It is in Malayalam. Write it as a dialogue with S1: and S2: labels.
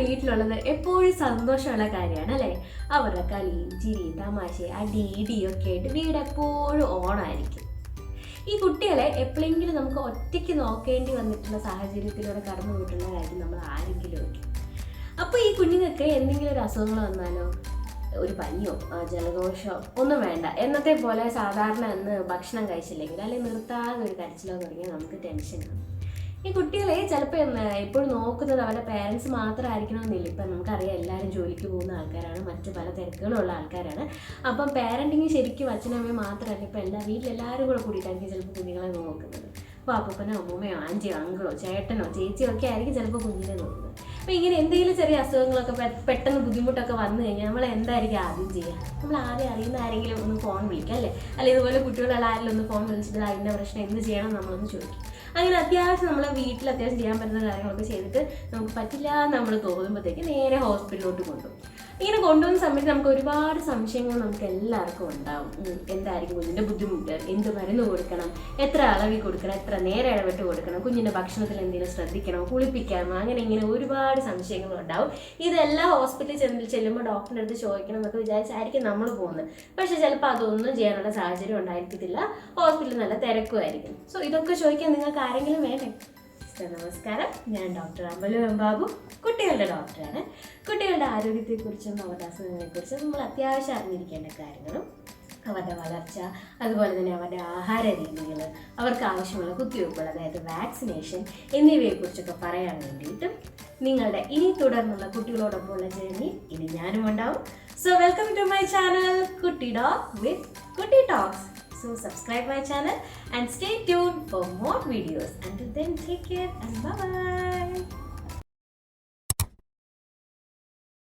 S1: വീട്ടിലുള്ളത് എപ്പോഴും സന്തോഷമുള്ള കാര്യമാണ് അല്ലേ? അവരുടെ കളിയും ചിരിയും തമാശയും അടി ഇടിയൊക്കെ ആയിട്ട് വീട് എപ്പോഴും ഓണായിരിക്കും. ഈ കുട്ടികളെ എപ്പോഴെങ്കിലും നമുക്ക് ഒറ്റയ്ക്ക് നോക്കേണ്ടി വന്നിട്ടുള്ള സാഹചര്യത്തിലൂടെ കടന്നു പോയിട്ടുള്ള കാര്യം നമ്മൾ ആരെങ്കിലും ഒക്കെ. അപ്പോൾ ഈ കുഞ്ഞുങ്ങൾക്ക് എന്തെങ്കിലും ഒരു അസുഖങ്ങൾ വന്നാലോ, ഒരു പനിയോ ജലദോഷമോ ഒന്നും വേണ്ട, എന്നത്തെ പോലെ സാധാരണ അന്ന് ഭക്ഷണം കഴിച്ചില്ലെങ്കിൽ അല്ലെങ്കിൽ നിർത്താതെ ഒരു കരച്ചിലോ തുടങ്ങിയാൽ നമുക്ക് ടെൻഷനാണ്. ഈ കുട്ടികളെ ചിലപ്പോൾ എപ്പോഴും നോക്കുന്നത് അവരുടെ പേരൻസ് മാത്രമായിരിക്കണമെന്നില്ല. ഇപ്പം നമുക്കറിയാം എല്ലാവരും ജോലിക്ക് പോകുന്ന ആൾക്കാരാണ്, മറ്റു പല തിരക്കുകളുള്ള ആൾക്കാരാണ്. അപ്പം പാരൻറ്റിങ് ശരിക്കും അച്ഛനമ്മയും മാത്രമല്ല, ഇപ്പം വീട്ടിലെല്ലാവരും കൂടെ കൂടിയിട്ടായിരിക്കും ചിലപ്പോൾ കുഞ്ഞുങ്ങളെ നോക്കുന്നത്. അപ്പോൾ അപ്പനോ അമ്മൂമ്മയോ ആൻറ്റിയോ അങ്കിളോ ചേട്ടനോ ചേച്ചിയോ ഒക്കെ ആയിരിക്കും ചിലപ്പോൾ കുഞ്ഞിനെ നോക്കുന്നത്. അപ്പോൾ ഇങ്ങനെ എന്തെങ്കിലും ചെറിയ അസുഖങ്ങളൊക്കെ പെട്ടെന്ന് ബുദ്ധിമുട്ടൊക്കെ വന്നു കഴിഞ്ഞാൽ നമ്മൾ എന്തായിരിക്കും ആദ്യം ചെയ്യുക? നമ്മൾ ആദ്യം അറിയുന്ന ആരെങ്കിലും ഒന്ന് ഫോൺ വിളിക്കുക അല്ലേ? അല്ലെങ്കിൽ ഇതുപോലെ കുട്ടികളുള്ള ആരെങ്കിലും ഒന്ന് ഫോൺ വിളിച്ചിട്ട് അതിൻ്റെ പ്രശ്നം എന്ത് ചെയ്യണം നമ്മളൊന്ന് ചോദിക്കും. അങ്ങനെ അത്യാവശ്യം നമ്മളെ വീട്ടിൽ അത്യാവശ്യം ചെയ്യാൻ പറ്റുന്ന കാര്യങ്ങളൊക്കെ ചെയ്തിട്ട് നമുക്ക് പറ്റില്ല നമ്മൾ തോന്നുമ്പോഴത്തേക്ക് നേരെ ഹോസ്പിറ്റലിലോട്ട് കൊണ്ടുപോകും. ഇങ്ങനെ കൊണ്ടുപോകുന്ന സമയത്ത് നമുക്ക് ഒരുപാട് സംശയങ്ങൾ നമുക്ക് എല്ലാവർക്കും ഉണ്ടാവും. എന്തായിരിക്കും കുഞ്ഞിൻ്റെ ബുദ്ധിമുട്ട്, എന്ത് മരുന്ന് കൊടുക്കണം, എത്ര അളവിൽ കൊടുക്കണം, എത്ര നേരം ഇടവിട്ട് കൊടുക്കണം, കുഞ്ഞിൻ്റെ ഭക്ഷണത്തിൽ എന്തെങ്കിലും ശ്രദ്ധിക്കണോ, കുളിപ്പിക്കാമോ, അങ്ങനെ ഇങ്ങനെ ഒരുപാട് സംശയങ്ങളുണ്ടാവും. ഇതെല്ലാം ഹോസ്പിറ്റലിൽ ചെല്ലുമ്പോൾ ഡോക്ടറിൻ്റെ അടുത്ത് ചോദിക്കണം എന്നൊക്കെ വിചാരിച്ചായിരിക്കും നമ്മൾ പോകുന്നത്. പക്ഷേ ചിലപ്പോൾ അതൊന്നും ചെയ്യാനുള്ള സാഹചര്യം ഉണ്ടായിരിക്കത്തില്ല, ഹോസ്പിറ്റലിൽ നല്ല തിരക്കുമായിരിക്കും. സോ ഇതൊക്കെ ചോദിക്കാൻ നിങ്ങൾക്ക് ആരെങ്കിലും വേണ്ടേ? നമസ്കാരം, ഞാൻ ഡോക്ടർ അമ്പലു എം ബാബു, കുട്ടികളുടെ ഡോക്ടറാണ്. കുട്ടികളുടെ ആരോഗ്യത്തെക്കുറിച്ചും അവരുടെ അസുഖങ്ങളെക്കുറിച്ചും നമ്മൾ അത്യാവശ്യം അറിഞ്ഞിരിക്കേണ്ട കാര്യങ്ങളും അവരുടെ വളർച്ച, അതുപോലെ തന്നെ അവരുടെ ആഹാര രീതികൾ, അവർക്ക് ആവശ്യമുള്ള കുത്തിവയ്പ്പുകൾ അതായത് വാക്സിനേഷൻ എന്നിവയെക്കുറിച്ചൊക്കെ പറയാൻ വേണ്ടിയിട്ടും നിങ്ങളുടെ ഇനി തുടർന്നുള്ള കുട്ടികളോടൊപ്പമുള്ള ജേർണി ഇനി ഞാനും ഉണ്ടാവും. So welcome to my channel കുട്ടി ഡോഗ് വിത്ത് കുട്ടി talks. So subscribe my channel and stay tuned for more videos. Until then, take care and bye bye.